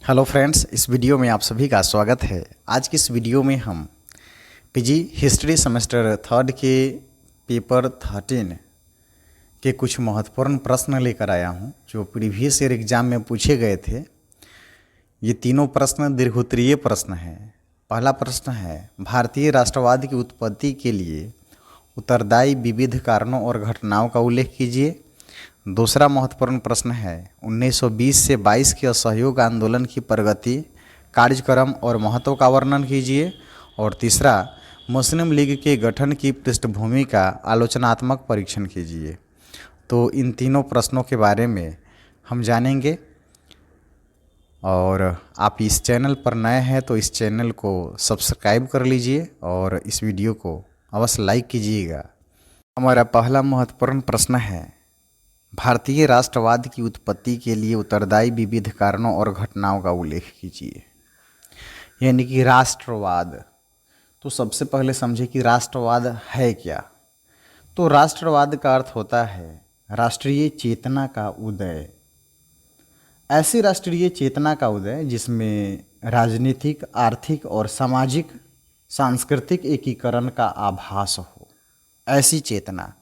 Hello friends, इस video में आप सभी का स्वागत है। आज की इस वीडियो में हम पीजी हिस्ट्री सेमेस्टर थर्ड के पेपर 13 के कुछ महत्वपूर्ण प्रश्न लेकर आया हूं, जो प्रीवियस ईयर एग्जाम में पूछे गए थे। ये तीनों प्रश्न दीर्घोत्तरीय प्रश्न हैं। पहला प्रश्न है, भारतीय राष्ट्रवाद की उत्पत्ति के लिए उत्तरदायी विविध कारणों और घटनाओं का उल्लेख कीजिए। दूसरा महत्वपूर्ण प्रश्न है, 1920 से 22 के असहयोग आंदोलन की प्रगति, कार्यक्रम और महत्व का वर्णन कीजिए। और तीसरा, मुस्लिम लीग के गठन की पृष्ठभूमि का आलोचनात्मक परीक्षण कीजिए। तो इन तीनों प्रश्नों के बारे में हम जानेंगे। और आप इस चैनल पर नए हैं तो इस चैनल को सब्सक्राइब कर लीजिए और इस वीडियो को अवश्य लाइक कीजिएगा। हमारा पहला महत्वपूर्ण प्रश्न है, भारतीय राष्ट्रवाद की उत्पत्ति के लिए उत्तरदायी विविध कारणों और घटनाओं का उल्लेख कीजिए। यानी कि राष्ट्रवाद, तो सबसे पहले समझे कि राष्ट्रवाद है क्या। तो राष्ट्रवाद का अर्थ होता है राष्ट्रीय चेतना का उदय। ऐसी राष्ट्रीय चेतना का उदय जिसमें राजनीतिक, आर्थिक और सामाजिक सांस्कृतिक एकीकरण का आभास हो, ऐसी चेतना,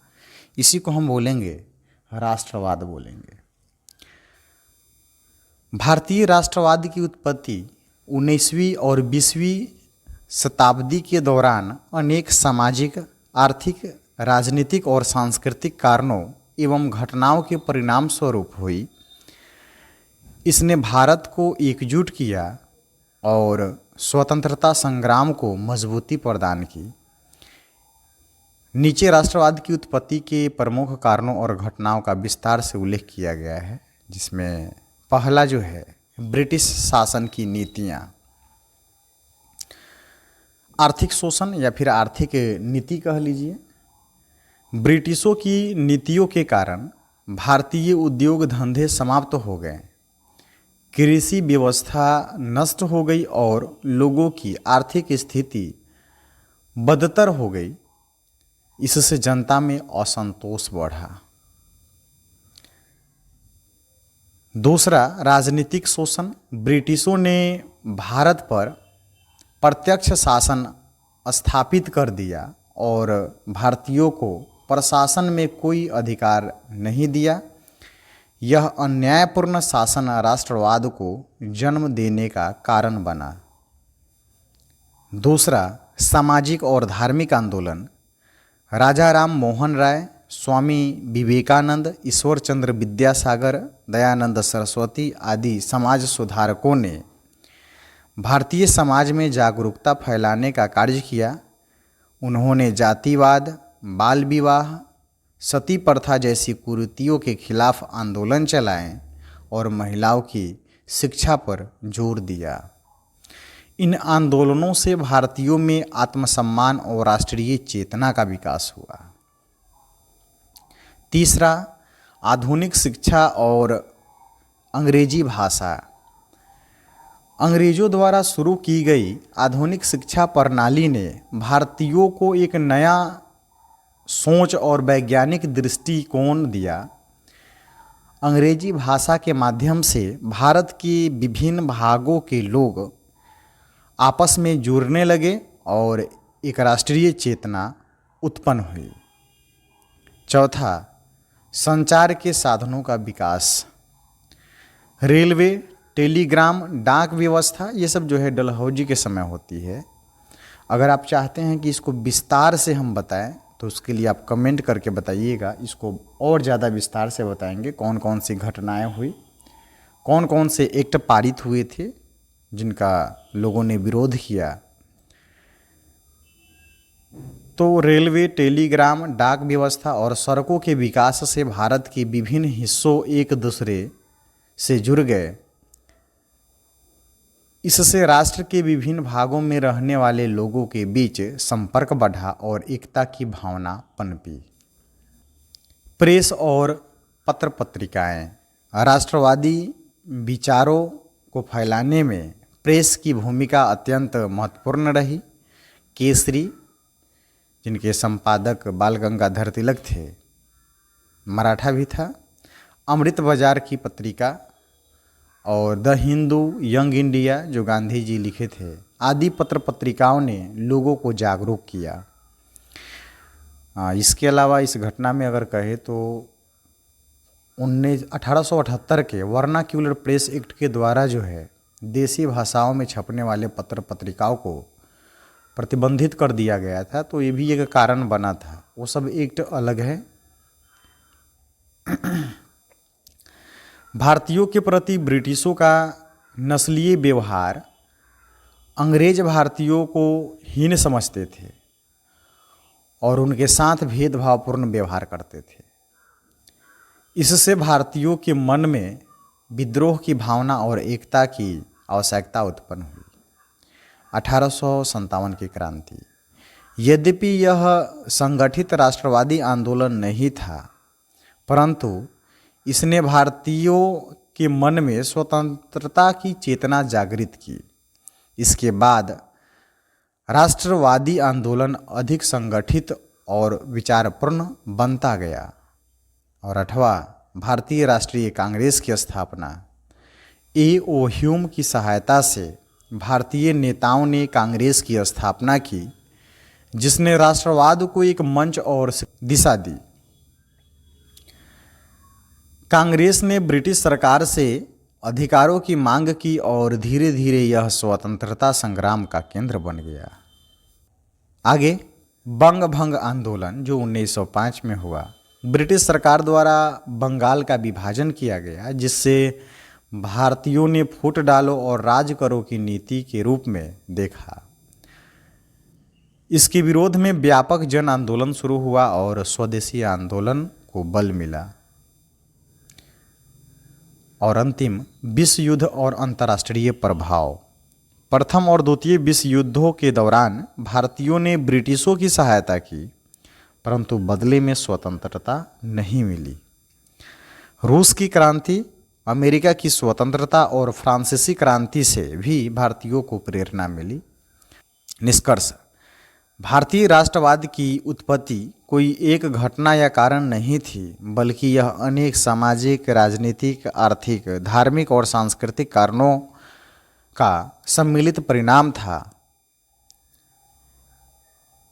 इसी को हम बोलेंगे राष्ट्रवाद बोलेंगे। भारतीय राष्ट्रवाद की उत्पत्ति 19वीं और 20वीं शताब्दी के दौरान अनेक सामाजिक, आर्थिक, राजनीतिक और सांस्कृतिक कारणों एवं घटनाओं के परिणाम स्वरूप हुई। इसने भारत को एकजुट किया और स्वतंत्रता संग्राम को मजबूती प्रदान की। नीचे राष्ट्रवाद की उत्पत्ति के प्रमुख कारणों और घटनाओं का विस्तार से उल्लेख किया गया है, जिसमें पहला जो है ब्रिटिश शासन की नीतियां। आर्थिक शोषण या फिर आर्थिक नीति कह लीजिए। ब्रिटिशों की नीतियों के कारण भारतीय उद्योग धंधे समाप्त हो गए, कृषि व्यवस्था नष्ट हो गई और लोगों की आर्थिक स्थिति बदतर हो गई। इससे जनता में असंतोष बढ़ा। दूसरा, राजनीतिक शोषण। ब्रिटिशों ने भारत पर प्रत्यक्ष शासन स्थापित कर दिया और भारतीयों को प्रशासन में कोई अधिकार नहीं दिया। यह अन्यायपूर्ण शासन राष्ट्रवाद को जन्म देने का कारण बना। दूसरा, सामाजिक और धार्मिक आंदोलन। राजा राम मोहन राय, स्वामी विवेकानंद, ईश्वर चंद्र विद्यासागर, दयानंद सरस्वती आदि समाज सुधारकों ने भारतीय समाज में जागरूकता फैलाने का कार्य किया। उन्होंने जातिवाद, बाल विवाह, सती प्रथा जैसी कुरीतियों के खिलाफ आंदोलन चलाए और महिलाओं की शिक्षा पर जोर दिया। इन आंदोलनों से भारतीयों में आत्मसम्मान और राष्ट्रीय चेतना का विकास हुआ। तीसरा, आधुनिक शिक्षा और अंग्रेजी भाषा। अंग्रेजों द्वारा शुरू की गई आधुनिक शिक्षा प्रणाली ने भारतीयों को एक नया सोच और वैज्ञानिक दृष्टिकोण दिया। अंग्रेजी भाषा के माध्यम से भारत के विभिन्न भागों के लोग आपस में जुड़ने लगे और एक राष्ट्रीय चेतना उत्पन्न हुई। चौथा, संचार के साधनों का विकास। रेलवे, टेलीग्राम, डाक व्यवस्था, ये सब जो है डलहौजी के समय होती है। अगर आप चाहते हैं कि इसको विस्तार से हम बताएं तो उसके लिए आप कमेंट करके बताइएगा। इसको और ज़्यादा विस्तार से बताएंगे, कौन कौन सी घटनाएं हुई, कौन कौन से एक्ट पारित हुए थे जिनका लोगों ने विरोध किया। तो रेलवे, टेलीग्राम, डाक व्यवस्था और सड़कों के विकास से भारत के विभिन्न हिस्सों एक दूसरे से जुड़ गए। इससे राष्ट्र के विभिन्न भागों में रहने वाले लोगों के बीच संपर्क बढ़ा और एकता की भावना पनपी। प्रेस और पत्र पत्रिकाएं। राष्ट्रवादी विचारों को फैलाने में प्रेस की भूमिका अत्यंत महत्वपूर्ण रही। केसरी, जिनके संपादक बाल गंगाधर तिलक थे, मराठा भी था। अमृत बाजार की पत्रिका और द हिंदू, यंग इंडिया जो गांधी जी लिखे थे, आदि पत्र पत्रिकाओं ने लोगों को जागरूक किया। इसके अलावा इस घटना में अगर कहे तो 1878 के वर्नाक्यूलर प्रेस एक्ट के द्वारा जो है देसी भाषाओं में छपने वाले पत्र पत्रिकाओं को प्रतिबंधित कर दिया गया था। तो ये भी एक कारण बना था, वो सब एक्ट अलग है। भारतीयों के प्रति ब्रिटिशों का नस्लीय व्यवहार अंग्रेज भारतीयों को हीन समझते थे और उनके साथ भेदभावपूर्ण व्यवहार करते थे। इससे भारतीयों के मन में विद्रोह की भावना और एकता की आवश्यकता उत्पन्न हुई। 1857 की क्रांति, यद्यपि यह संगठित राष्ट्रवादी आंदोलन नहीं था, परंतु इसने भारतीयों के मन में स्वतंत्रता की चेतना जागृत की। इसके बाद राष्ट्रवादी आंदोलन अधिक संगठित और विचारपूर्ण बनता गया और 8वां भारतीय राष्ट्रीय कांग्रेस की स्थापना। A.O. ह्यूम की सहायता से भारतीय नेताओं ने कांग्रेस की स्थापना की, जिसने राष्ट्रवाद को एक मंच और दिशा दी। कांग्रेस ने ब्रिटिश सरकार से अधिकारों की मांग की और धीरे धीरे यह स्वतंत्रता संग्राम का केंद्र बन गया। आगे बंग भंग आंदोलन जो 1905 में हुआ। ब्रिटिश सरकार द्वारा बंगाल का विभाजन किया गया, जिससे भारतीयों ने फूट डालो और राज करो की नीति के रूप में देखा। इसके विरोध में व्यापक जन आंदोलन शुरू हुआ और स्वदेशी आंदोलन को बल मिला। और अंतिम विश्व युद्ध और अंतर्राष्ट्रीय प्रभाव। प्रथम और द्वितीय विश्व युद्धों के दौरान भारतीयों ने ब्रिटिशों की सहायता की, परंतु बदले में स्वतंत्रता नहीं मिली। रूस की क्रांति, अमेरिका की स्वतंत्रता और फ्रांसीसी क्रांति से भी भारतीयों को प्रेरणा मिली। निष्कर्ष, भारतीय राष्ट्रवाद की उत्पत्ति कोई एक घटना या कारण नहीं थी, बल्कि यह अनेक सामाजिक, राजनीतिक, आर्थिक, धार्मिक और सांस्कृतिक कारणों का सम्मिलित परिणाम था।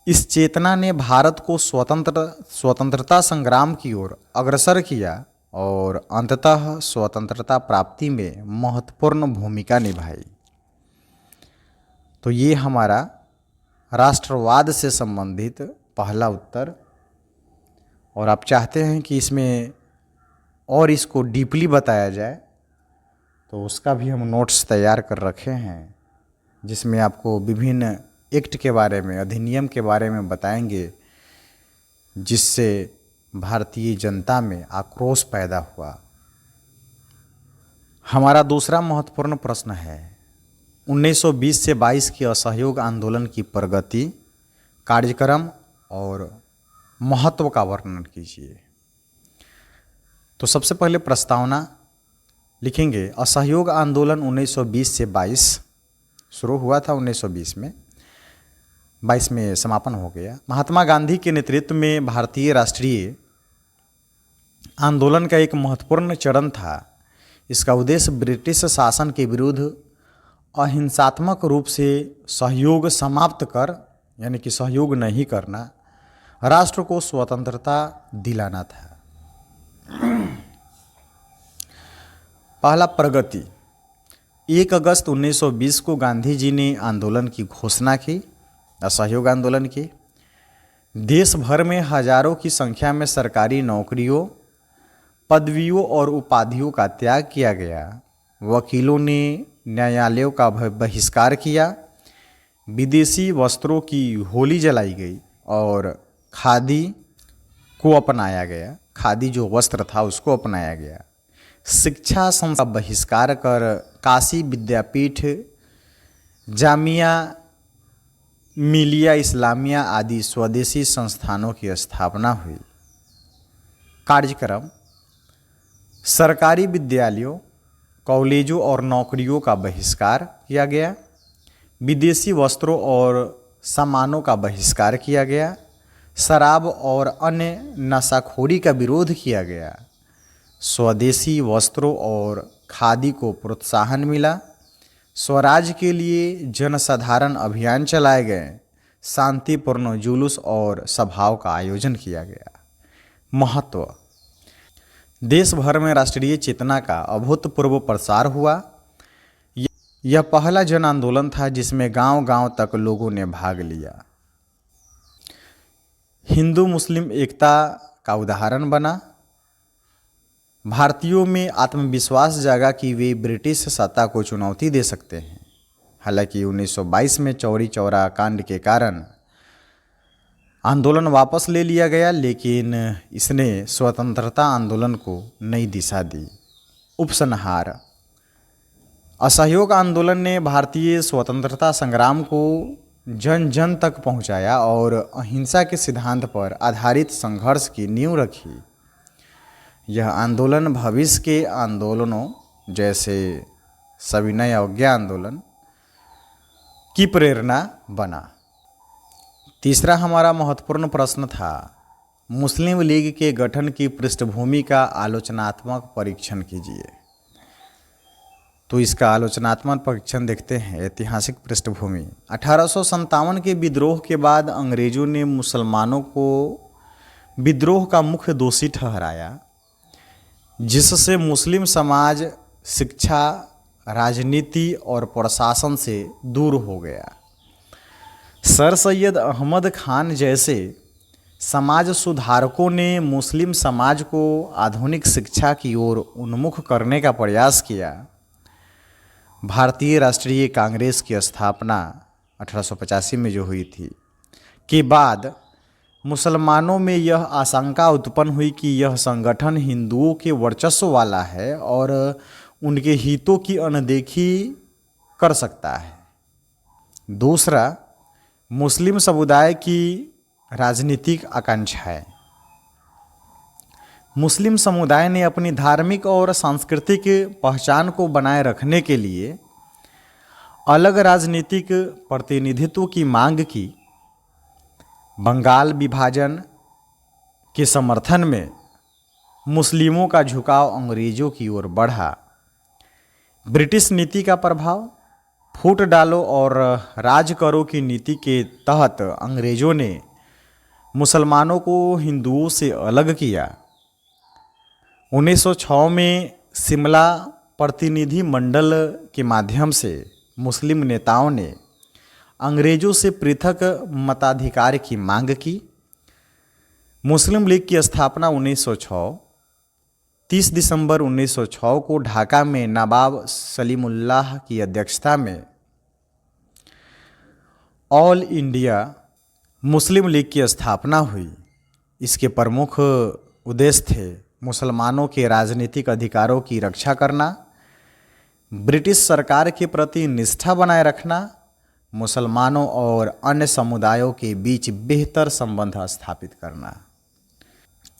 इस चेतना ने भारत को स्वतंत्रता संग्राम की ओर अग्रसर किया और अंततः स्वतंत्रता प्राप्ति में महत्वपूर्ण भूमिका निभाई। तो ये हमारा राष्ट्रवाद से संबंधित पहला उत्तर। और आप चाहते हैं कि इसमें और इसको डीपली बताया जाए, तो उसका भी हम नोट्स तैयार कर रखे हैं, जिसमें आपको विभिन्न एक्ट के बारे में, अधिनियम के बारे में बताएंगे, जिससे भारतीय जनता में आक्रोश पैदा हुआ। हमारा दूसरा महत्वपूर्ण प्रश्न है 1920 से 22 के असहयोग आंदोलन की प्रगति, कार्यक्रम और महत्व का वर्णन कीजिए। तो सबसे पहले प्रस्तावना लिखेंगे। असहयोग आंदोलन 1920 से 22 शुरू हुआ था, 1920 में, 22 में समापन हो गया। महात्मा गांधी के नेतृत्व में भारतीय राष्ट्रीय आंदोलन का एक महत्वपूर्ण चरण था। इसका उद्देश्य ब्रिटिश शासन के विरुद्ध अहिंसात्मक रूप से सहयोग समाप्त कर, यानी कि सहयोग नहीं करना, राष्ट्र को स्वतंत्रता दिलाना था। पहला, प्रगति। 1 अगस्त 1920 को गांधी जी ने आंदोलन की घोषणा की, असहयोग आंदोलन की। देश भर में हजारों की संख्या में सरकारी नौकरियों, पदवियों और उपाधियों का त्याग किया गया। वकीलों ने न्यायालयों का बहिष्कार किया। विदेशी वस्त्रों की होली जलाई गई और खादी को अपनाया गया। खादी जो वस्त्र था उसको अपनाया गया। शिक्षा संस्था का बहिष्कार कर काशी विद्यापीठ, जामिया मिलिया इस्लामिया आदि स्वदेशी संस्थानों की स्थापना हुई। कार्यक्रम, सरकारी विद्यालयों, कॉलेजों और नौकरियों का बहिष्कार किया गया। विदेशी वस्त्रों और सामानों का बहिष्कार किया गया। शराब और अन्य नशाखोरी का विरोध किया गया। स्वदेशी वस्त्रों और खादी को प्रोत्साहन मिला, स्वराज के लिए जनसाधारण अभियान चलाए गए, शांतिपूर्ण जुलूस और सभाओं का आयोजन किया गया। महत्व: देश भर में राष्ट्रीय चेतना का अभूतपूर्व प्रसार हुआ। यह पहला जन आंदोलन था जिसमें गांव-गांव तक लोगों ने भाग लिया। हिंदू मुस्लिम एकता का उदाहरण बना। भारतीयों में आत्मविश्वास जागा कि वे ब्रिटिश सत्ता को चुनौती दे सकते हैं। हालांकि 1922 में चौरी चौरा कांड के कारण आंदोलन वापस ले लिया गया, लेकिन इसने स्वतंत्रता आंदोलन को नई दिशा दी। उपसंहार: असहयोग आंदोलन ने भारतीय स्वतंत्रता संग्राम को जन जन तक पहुंचाया और अहिंसा के सिद्धांत पर आधारित संघर्ष की नींव रखी। यह आंदोलन भविष्य के आंदोलनों जैसे सविनय अवज्ञा आंदोलन की प्रेरणा बना। तीसरा हमारा महत्वपूर्ण प्रश्न था, मुस्लिम लीग के गठन की पृष्ठभूमि का आलोचनात्मक परीक्षण कीजिए। तो इसका आलोचनात्मक परीक्षण देखते हैं। ऐतिहासिक पृष्ठभूमि: 1857 के विद्रोह के बाद अंग्रेजों ने मुसलमानों को विद्रोह का मुख्य दोषी ठहराया, जिससे मुस्लिम समाज शिक्षा, राजनीति और प्रशासन से दूर हो गया। सर सैयद अहमद खान जैसे समाज सुधारकों ने मुस्लिम समाज को आधुनिक शिक्षा की ओर उन्मुख करने का प्रयास किया। भारतीय राष्ट्रीय कांग्रेस की स्थापना 1885 में जो हुई थी के बाद मुसलमानों में यह आशंका उत्पन्न हुई कि यह संगठन हिंदुओं के वर्चस्व वाला है और उनके हितों की अनदेखी कर सकता है। दूसरा, मुस्लिम समुदाय की राजनीतिक आकांक्षाएं। मुस्लिम समुदाय ने अपनी धार्मिक और सांस्कृतिक पहचान को बनाए रखने के लिए अलग राजनीतिक प्रतिनिधित्व की मांग की। बंगाल विभाजन के समर्थन में मुस्लिमों का झुकाव अंग्रेजों की ओर बढ़ा। ब्रिटिश नीति का प्रभाव: फूट डालो और राज करो की नीति के तहत अंग्रेजों ने मुसलमानों को हिंदुओं से अलग किया। 1906 में शिमला प्रतिनिधि मंडल के माध्यम से मुस्लिम नेताओं ने अंग्रेजों से पृथक मताधिकार की मांग की। मुस्लिम लीग की स्थापना 1906 30 दिसंबर 1906 को ढाका में नवाब सलीमुल्लाह की अध्यक्षता में ऑल इंडिया मुस्लिम लीग की स्थापना हुई। इसके प्रमुख उद्देश्य थे मुसलमानों के राजनीतिक अधिकारों की रक्षा करना, ब्रिटिश सरकार के प्रति निष्ठा बनाए रखना, मुसलमानों और अन्य समुदायों के बीच बेहतर संबंध स्थापित करना।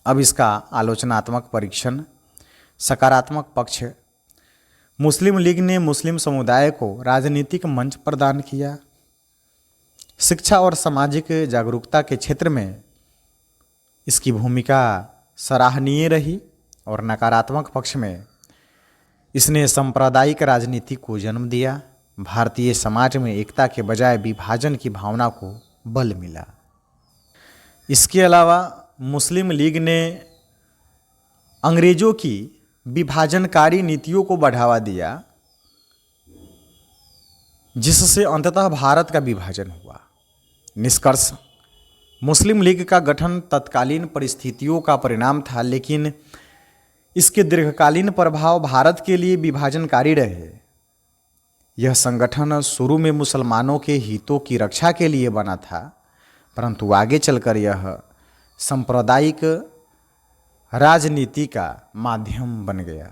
अब इसका आलोचनात्मक परीक्षण। सकारात्मक पक्ष: मुस्लिम लीग ने मुस्लिम समुदाय को राजनीतिक मंच प्रदान किया। शिक्षा और सामाजिक जागरूकता के क्षेत्र में इसकी भूमिका सराहनीय रही। और नकारात्मक पक्ष में इसने सांप्रदायिक राजनीति को जन्म दिया। भारतीय समाज में एकता के बजाय विभाजन की भावना को बल मिला। इसके अलावा मुस्लिम लीग ने अंग्रेजों की विभाजनकारी नीतियों को बढ़ावा दिया, जिससे अंततः भारत का विभाजन हुआ। निष्कर्ष: मुस्लिम लीग का गठन तत्कालीन परिस्थितियों का परिणाम था, लेकिन इसके दीर्घकालीन प्रभाव भारत के लिए विभाजनकारी रहे। यह संगठन शुरू में मुसलमानों के हितों की रक्षा के लिए बना था, परंतु आगे चलकर यह सांप्रदायिक राजनीति का माध्यम बन गया।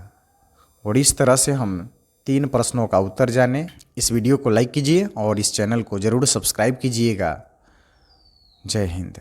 और इस तरह से हम 3 प्रश्नों का उत्तर जाने। इस वीडियो को लाइक कीजिए और इस चैनल को ज़रूर सब्सक्राइब कीजिएगा। जय हिंद।